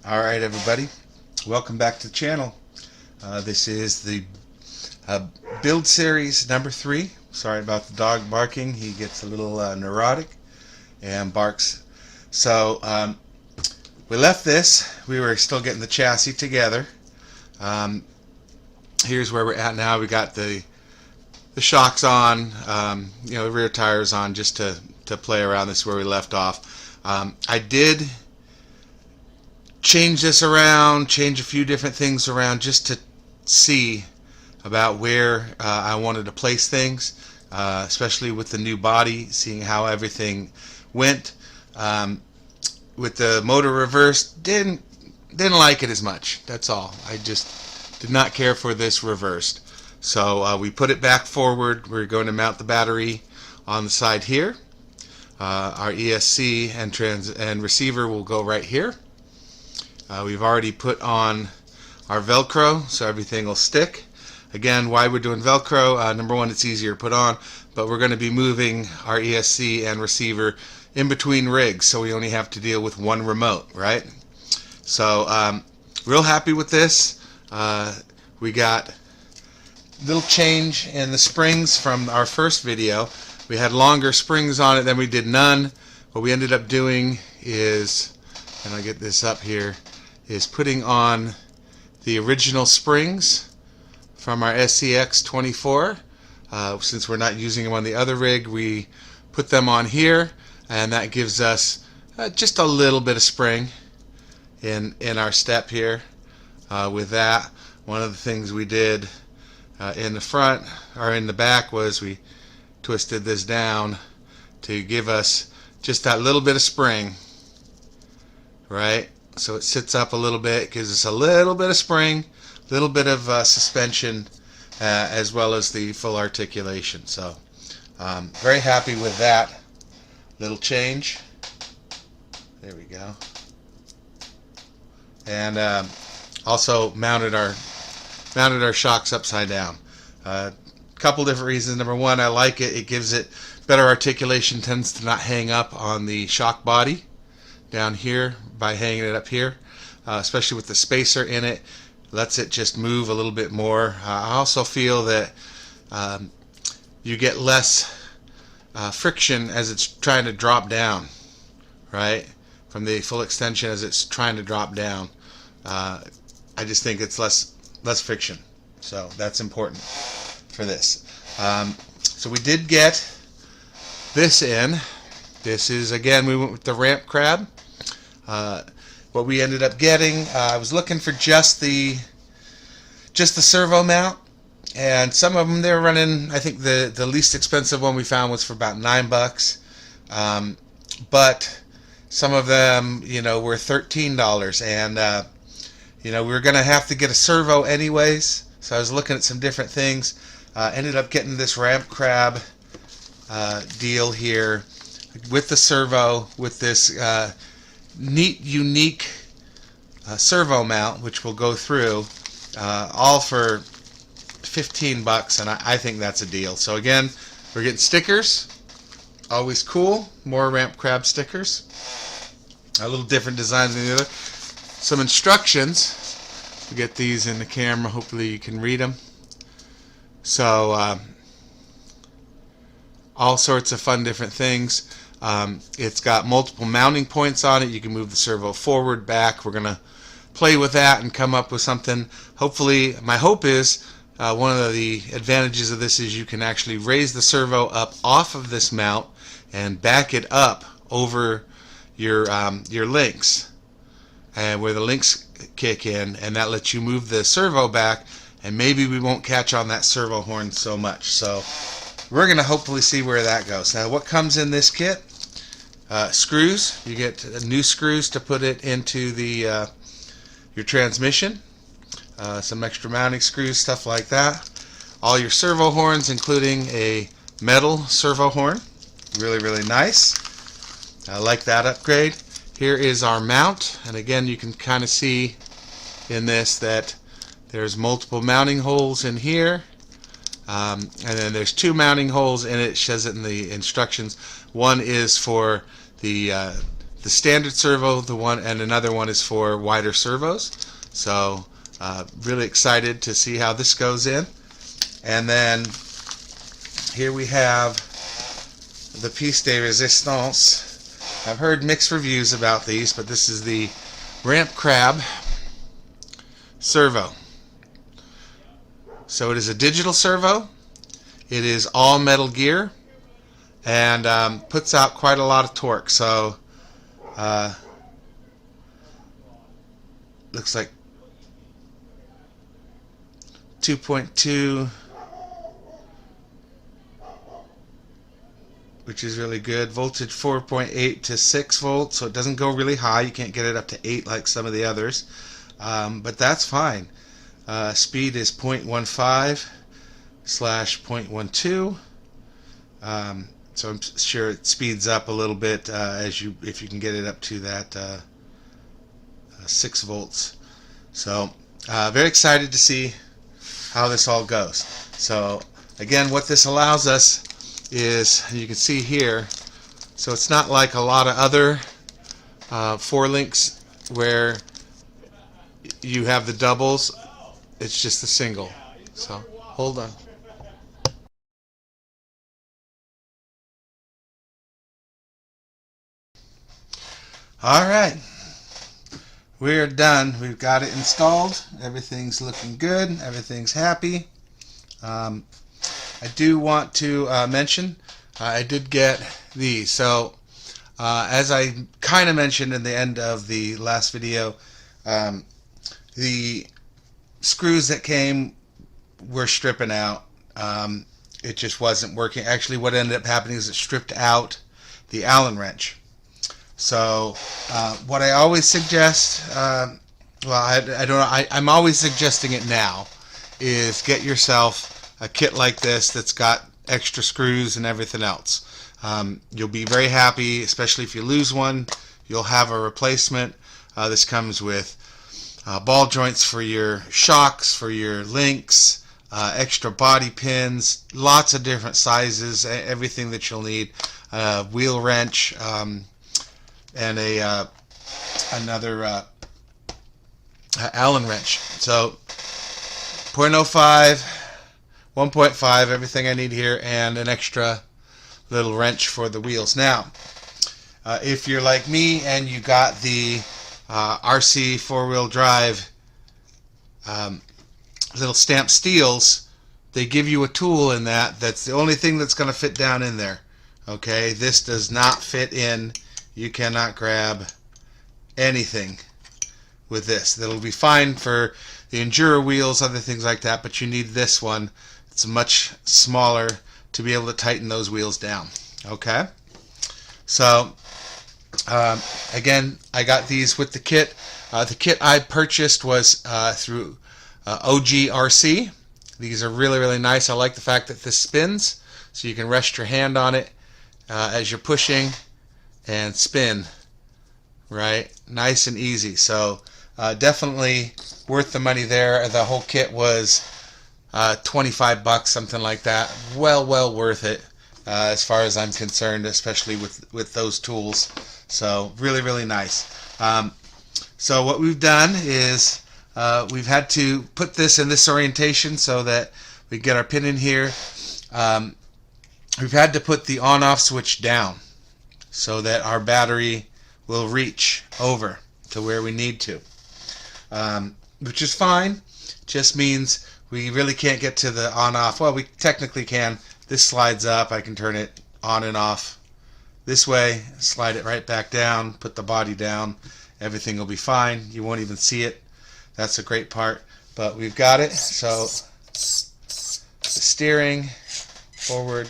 Alright everybody, welcome back to the channel. This is the build series number 3. Sorry about the dog barking, he gets a little neurotic and barks. So we left this, we were still getting the chassis together. Here's where we're at now. We got the shocks on, the rear tires on, just to play around. This is where we left off. I did change this around, change a few different things around just to see about where I wanted to place things, especially with the new body, seeing how everything went. With the motor reversed, didn't like it as much. That's all. I just did not care for this reversed. So we put it back forward. We're going to mount the battery on the side here. Our ESC and receiver will go right here. We've already put on our Velcro, so everything will stick. Again, why we're doing Velcro, number one, it's easier to put on, but we're going to be moving our ESC and receiver in between rigs, so we only have to deal with one remote, right? So, real happy with this. We got a little change in the springs from our first video. We had longer springs on it, then we did none. What we ended up doing is, and I'll get this up here, is putting on the original springs from our SCX 24. Since we're not using them on the other rig, we put them on here, and that gives us just a little bit of spring in our step here. With that, one of the things we did in the front or in the back was we twisted this down to give us just that little bit of spring, right? So it sits up a little bit, gives us a little bit of spring, a little bit of suspension, as well as the full articulation. So very happy with that little change. There we go. And also mounted our shocks upside down. Couple different reasons. Number one, I like it. It gives it better articulation, tends to not hang up on the shock body down here by hanging it up here, especially with the spacer in it. Lets it just move a little bit more. I also feel that you get less friction as it's trying to drop down, right? From the full extension as it's trying to drop down. I just think it's less friction. So that's important for this. So we did get this in. This is, again, we went with the RampCrab. What we ended up getting, I was looking for just the servo mount, and some of them they were running. I think the least expensive one we found was for about $9, but some of them, were $13, and we were gonna have to get a servo anyways. So I was looking at some different things. Ended up getting this RampCrab deal here with the servo, with this neat, unique servo mount, which we'll go through, all for $15, and I think that's a deal. So again, we're getting stickers, always cool. More RampCrab stickers, a little different designs than the other. Some instructions. We get these in the camera. Hopefully you can read them. So all sorts of fun different things. It's got multiple mounting points on it. You can move the servo forward, back. We're gonna play with that and come up with something. Hopefully, my hope is one of the advantages of this is you can actually raise the servo up off of this mount and back it up over your links, and where the links kick in, and that lets you move the servo back, and maybe we won't catch on that servo horn so much. So we're gonna hopefully see where that goes. Now, what comes in this kit? Screws. You get new screws to put it into the your transmission. Some extra mounting screws, stuff like that. All your servo horns, including a metal servo horn. Really, really nice. I like that upgrade. Here is our mount, and again, you can kind of see in this that there's multiple mounting holes in here, and then there's 2 mounting holes in it. It says it in the instructions. One is for the the standard servo, and another one is for wider servos. So really excited to see how this goes in. And then here we have the piece de resistance. I've heard mixed reviews about these, but this is the RampCrab servo. So it is a digital servo. It is all metal gear and puts out quite a lot of torque. So looks like 2.2, which is really good. Voltage 4.8 to 6 volts, so it doesn't go really high. You can't get it up to 8 like some of the others, but that's fine. Speed is 0.15/0.12. So I'm sure it speeds up a little bit if you can get it up to that 6 volts. So very excited to see how this all goes. So again, what this allows us is, you can see here, so it's not like a lot of other 4-links where you have the doubles. It's just a single. So hold on. Alright, we're done. We've got it installed. Everything's looking good. Everything's happy. I do want to mention I did get these. So as I kind of mentioned in the end of the last video, the screws that came were stripping out. It just wasn't working. Actually, what ended up happening is it stripped out the Allen wrench. So what I always suggest, well, I don't know, I'm always suggesting it now, is get yourself a kit like this that's got extra screws and everything else. You'll be very happy, especially if you lose one. You'll have a replacement. This comes with ball joints for your shocks, for your links, extra body pins, lots of different sizes, everything that you'll need. Wheel wrench, and another Allen wrench. So 0.05, 1.5, everything I need here, and an extra little wrench for the wheels. Now, if you're like me and you got the RC 4-wheel drive little stamped steels, they give you a tool in that's the only thing that's going to fit down in there. Okay, this does not fit in. You cannot grab anything with this. That'll be fine for the Enduro wheels, other things like that, but you need this one. It's much smaller to be able to tighten those wheels down. Okay, so again, I got these with the kit. The kit I purchased was through OGRC. These are really, really nice. I like the fact that this spins, so you can rest your hand on it as you're pushing and spin, right? Nice and easy. So definitely worth the money there. The whole kit was $25, something like that. Well worth it as far as I'm concerned, especially with those tools. So really, really nice. So what we've done is we've had to put this in this orientation so that we get our pin in here. We've had to put the on-off switch down so that our battery will reach over to where we need to, which is fine. Just means we really can't get to the on-off. Well, we technically can. This slides up. I can turn it on and off this way, slide it right back down, put the body down. Everything will be fine. You won't even see it. That's a great part. But we've got it. So the steering, forward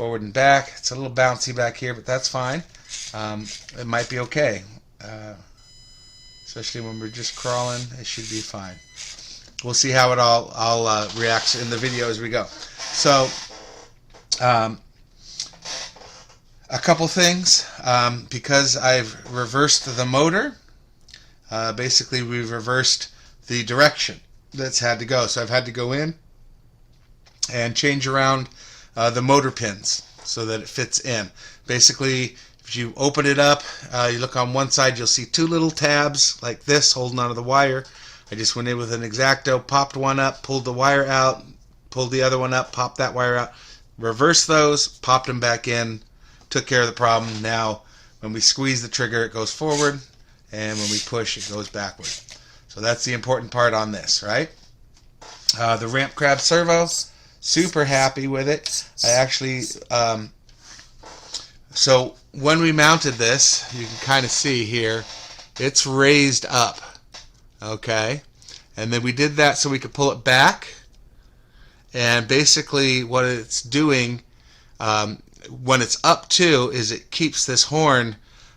and back. It's a little bouncy back here, but that's fine. It might be okay. Especially when we're just crawling, it should be fine. We'll see how it all reacts in the video as we go. So a couple things. Because I've reversed the motor, basically we've reversed the direction that's had to go. So I've had to go in and change around the motor pins so that it fits in. Basically, If you open it up, you look on one side, you'll see two little tabs like this holding onto the wire. I just went in with an X-Acto, popped one up, pulled the wire out, pulled the other one up, popped that wire out, reversed those, popped them back in, took care of the problem. Now, when we squeeze the trigger, it goes forward, and when we push, it goes backward. So that's the important part on this, right? The RampCrab servo, super happy with it. I actually, so when we mounted this, you can kind of see here, it's raised up, okay? And then we did that so we could pull it back. And basically what it's doing when it's up too is it keeps this horn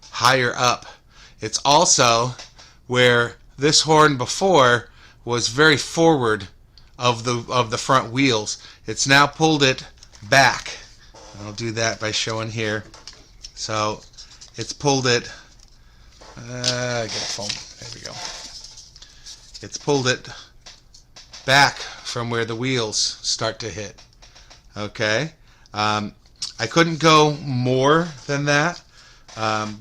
higher up. It's also where this horn before was very forward of the front wheels. It's now pulled it back. I'll do that by showing here. So it's pulled it. Get a phone. There we go. It's pulled it back from where the wheels start to hit. Okay. I couldn't go more than that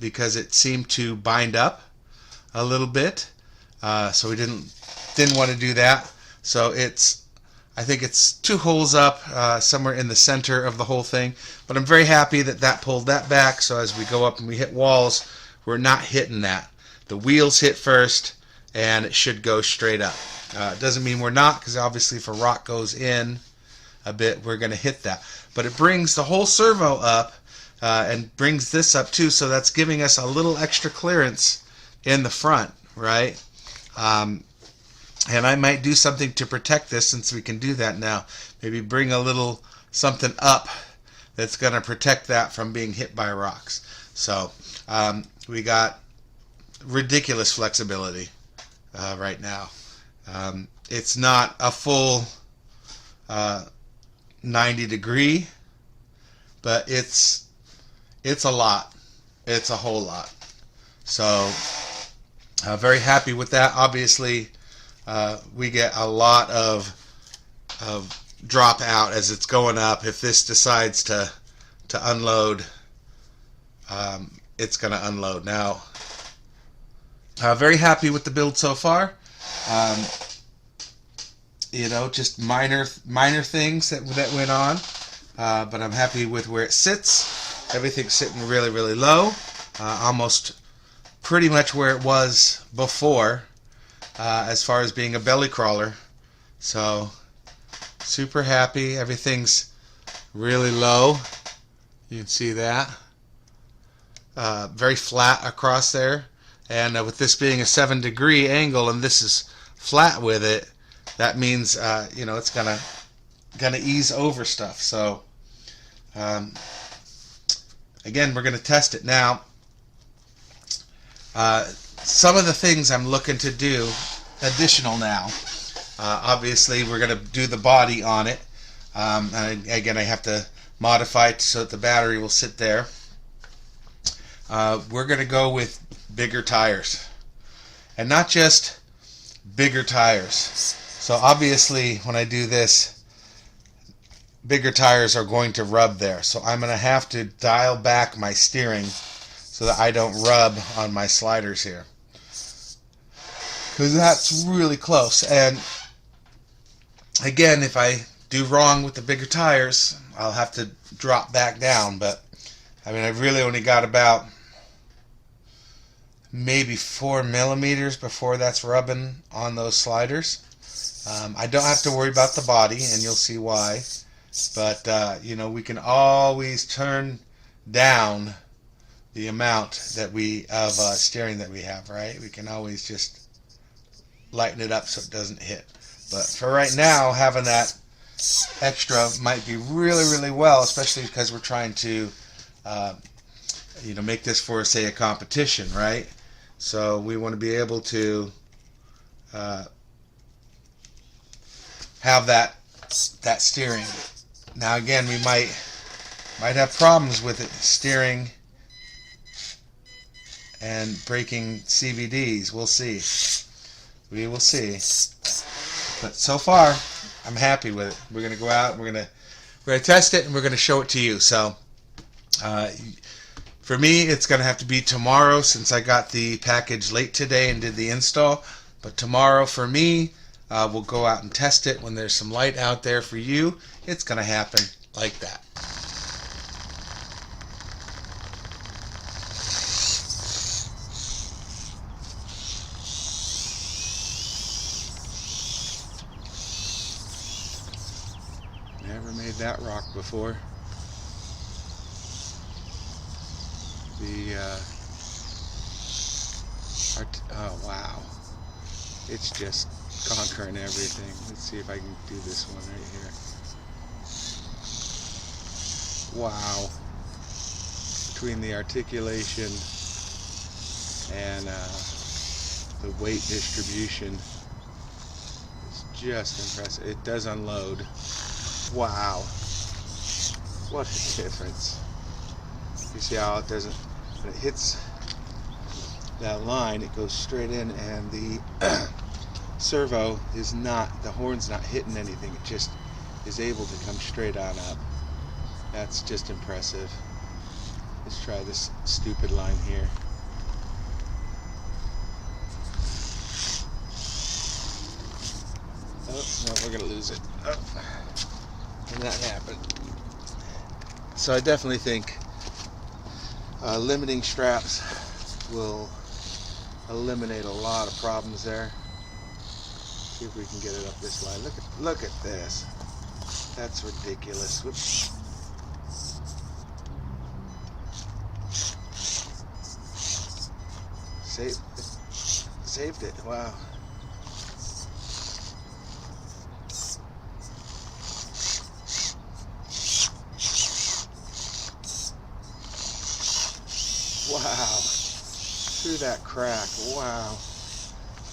because it seemed to bind up a little bit. So we didn't want to do that. So I think it's 2 holes up somewhere in the center of the whole thing. But I'm very happy that that pulled that back. So as we go up and we hit walls, we're not hitting that. The wheels hit first, and it should go straight up. It doesn't mean we're not, because obviously if a rock goes in a bit, we're going to hit that. But it brings the whole servo up and brings this up too. So that's giving us a little extra clearance in the front, right? And I might do something to protect this since we can do that now. Maybe bring a little something up that's going to protect that from being hit by rocks. So we got ridiculous flexibility right now. It's not a full 90 degree, but it's a lot. It's a whole lot. So very happy with that. Obviously, we get a lot of drop out as it's going up. If this decides to unload, it's going to unload. Now, very happy with the build so far. You know, just minor things that went on, but I'm happy with where it sits. Everything's sitting really, really low, almost pretty much where it was before. As far as being a belly crawler. So super happy. Everything's really low. You can see that. Very flat across there. And with this being a 7-degree angle and this is flat with it, that means you know, it's gonna ease over stuff. So again, we're gonna test it now. Some of the things I'm looking to do additional now. Obviously, we're going to do the body on it. And again, I have to modify it so that the battery will sit there. We're going to go with bigger tires. And not just bigger tires. So obviously, when I do this, bigger tires are going to rub there. So I'm going to have to dial back my steering so that I don't rub on my sliders here. Because that's really close. And again, if I do wrong with the bigger tires, I'll have to drop back down. But I mean, I've really only got about maybe 4 millimeters before that's rubbing on those sliders. I don't have to worry about the body, and you'll see why. But you know, we can always turn down the amount that of steering that we have, right? We can always just lighten it up so it doesn't hit. But for right now, having that extra might be really, really well, especially because we're trying to you know, make this for, say, a competition, right? So we want to be able to have that steering. Now again, we might have problems with it steering and breaking CVDs. We'll see. We will see. But so far, I'm happy with it. We're gonna go out. We're gonna test it, and we're gonna show it to you. So For me, it's going to have to be tomorrow since I got the package late today and did the install. But tomorrow for me, we'll go out and test it. When there's some light out there for you, it's going to happen like that. Never made that rock before. Oh wow, it's just conquering everything. Let's see if I can do this one right here. Wow, between the articulation and the weight distribution, it's just impressive. It does unload. Wow, what a difference. You see how it doesn't, when it hits that line, it goes straight in, and the servo is not, the horn's not hitting anything, it just is able to come straight on up. That's just impressive. Let's try this stupid line here. Oh, no, we're gonna lose it. Oh. And that happened. So I definitely think limiting straps will eliminate a lot of problems there. See if we can get it up this line. Look at this. That's ridiculous. Whoops. Saved it. Wow. Wow, through that crack. Wow,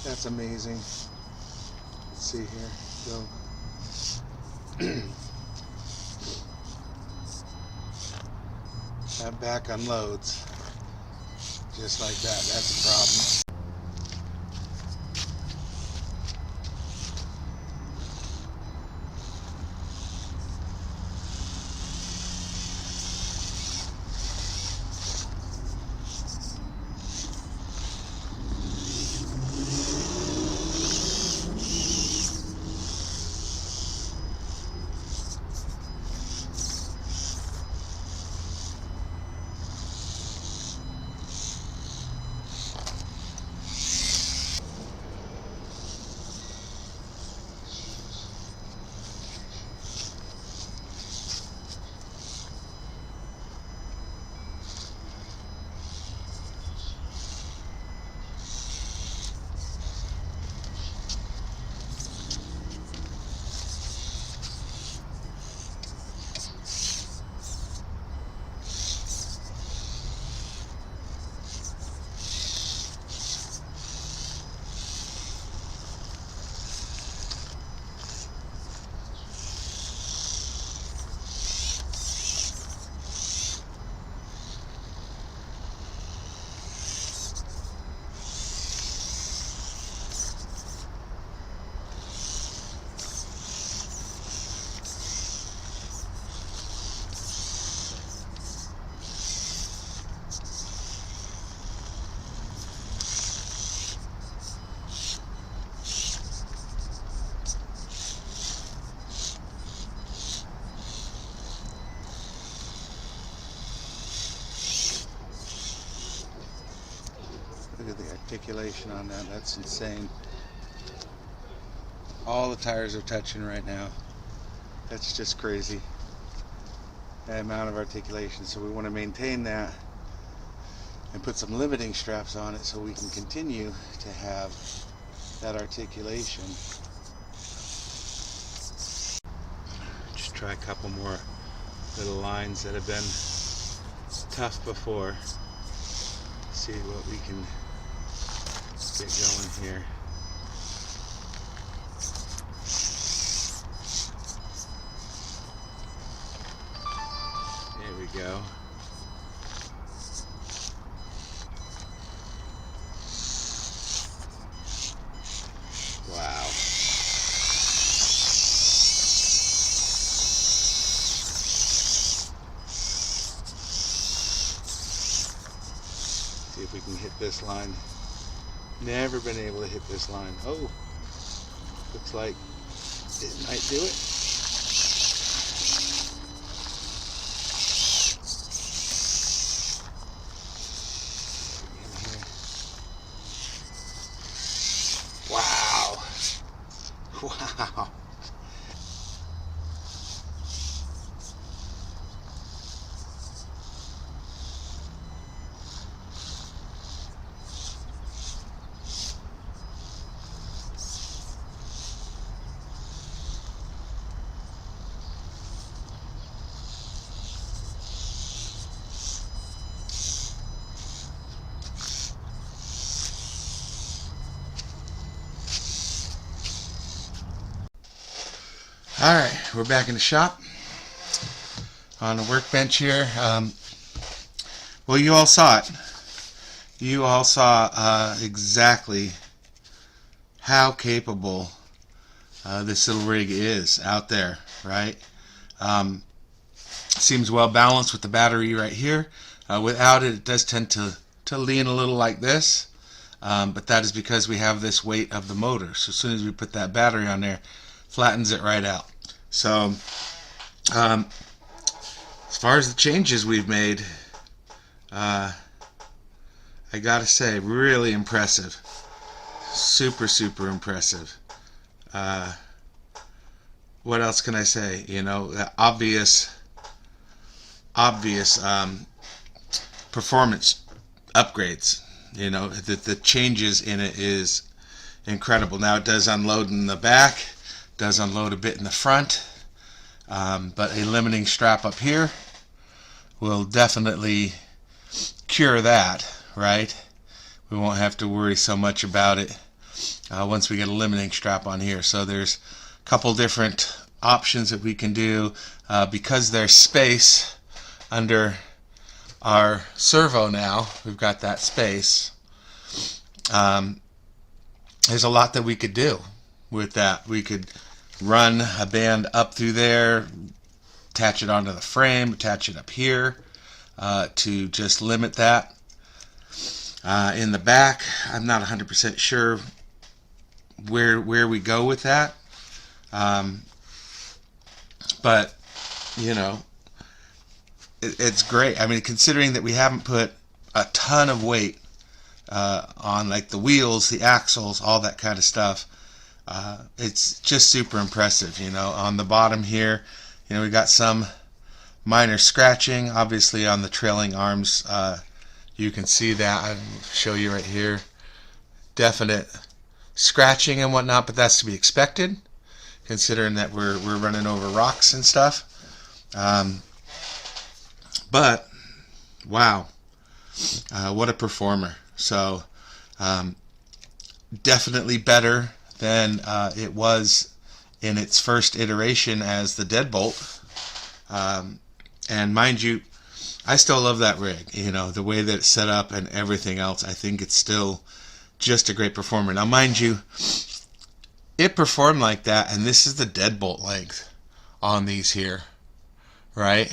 that's amazing. Let's see here. Go. That back unloads just like that. That's a problem. Look at the articulation on that. That's insane. All the tires are touching right now. That's just crazy. The amount of articulation. So we want to maintain that and put some limiting straps on it so we can continue to have that articulation. Just try a couple more little lines that have been tough before. See what we can get going here. There we go. Wow. See if we can hit this line. Never been able to hit this line. Oh, looks like it might do it. Wow. Wow. Alright, we're back in the shop on the workbench here. Well, you all saw it. You all saw exactly how capable this little rig is out there, right? Seems well balanced with the battery right here. Without it, it does tend to lean a little like this, but that is because we have this weight of the motor. So as soon as we put that battery on there, flattens it right out. So as far as the changes we've made, I gotta say, really impressive. Super impressive. What else can I say? You know, obvious performance upgrades. You know, the changes in it is incredible. Now it does unload in the back, does unload a bit in the front, but a limiting strap up here will definitely cure that, right? We won't have to worry so much about it once we get a limiting strap on here. So there's a couple different options that we can do because there's space under our servo now. We've got that space. There's a lot that we could do with that. We could run a band up through there, attach it onto the frame, attach it up here to just limit that. In the back, I'm not 100% sure where we go with that, but you know, it's great. I mean, considering that we haven't put a ton of weight on like the wheels, the axles, all that kind of stuff, it's just super impressive. You know, on the bottom here, you know, we got some minor scratching, obviously on the trailing arms. You can see that. I'll show you right here. Definite scratching and whatnot, but that's to be expected, considering that we're running over rocks and stuff. But wow, what a performer! So definitely better than it was in its first iteration as the deadbolt. And mind you, I still love that rig. You know, the way that it's set up and everything else, I think it's still just a great performer. Now mind you, it performed like that, and this is the deadbolt length on these here, right?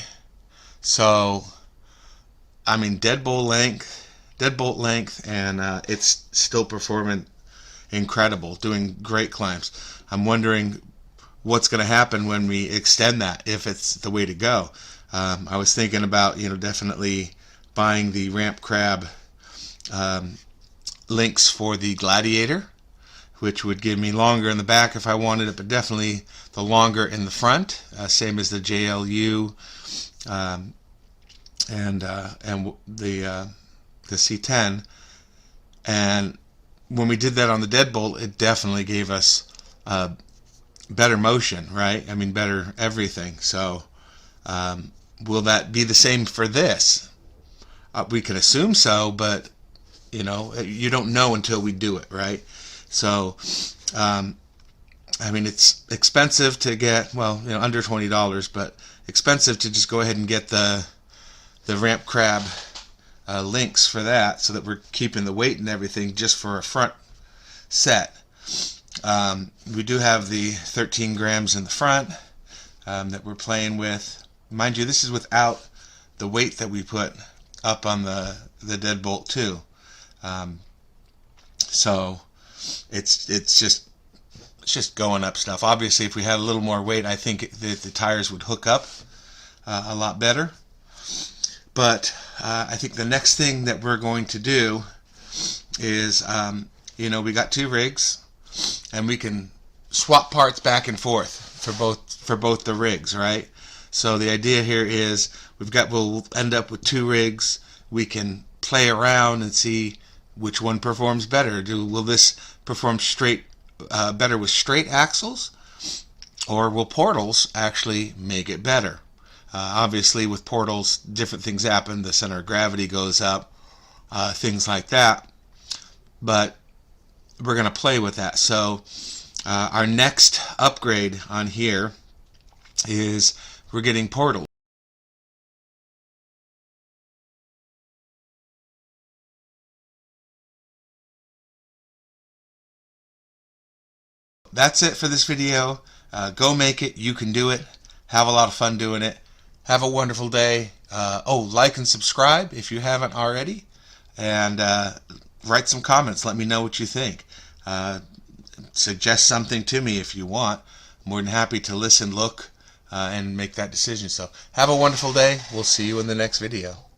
So I mean, deadbolt length, and it's still performing incredible, doing great climbs. I'm wondering what's going to happen when we extend that, if it's the way to go. I was thinking about, you know, definitely buying the RampCrab links for the Gladiator, which would give me longer in the back if I wanted it, but definitely the longer in the front, same as the JLU and the C10. And when we did that on the deadbolt, it definitely gave us better motion, right? I mean, better everything. So will that be the same for this? We can assume so, but you know, you don't know until we do it, right? So I mean, it's expensive to get, well, you know, under $20, but expensive to just go ahead and get the RampCrab links for that, so that we're keeping the weight and everything just for a front set. We do have the 13 grams in the front that we're playing with. Mind you, this is without the weight that we put up on the deadbolt too. So it's just going up stuff. Obviously, if we had a little more weight, I think the tires would hook up a lot better. But I think the next thing that we're going to do is, we got 2 rigs, and we can swap parts back and forth for both the rigs, right? So the idea here is we'll end up with 2 rigs. We can play around and see which one performs better. Will this perform better with straight axles, or will portals actually make it better? Obviously, with portals, different things happen. The center of gravity goes up, things like that. But we're going to play with that. So our next upgrade on here is we're getting portals. That's it for this video. Go make it. You can do it. Have a lot of fun doing it. Have a wonderful day. Like and subscribe if you haven't already. And write some comments. Let me know what you think. Suggest something to me if you want. I'm more than happy to listen, look, and make that decision. So have a wonderful day. We'll see you in the next video.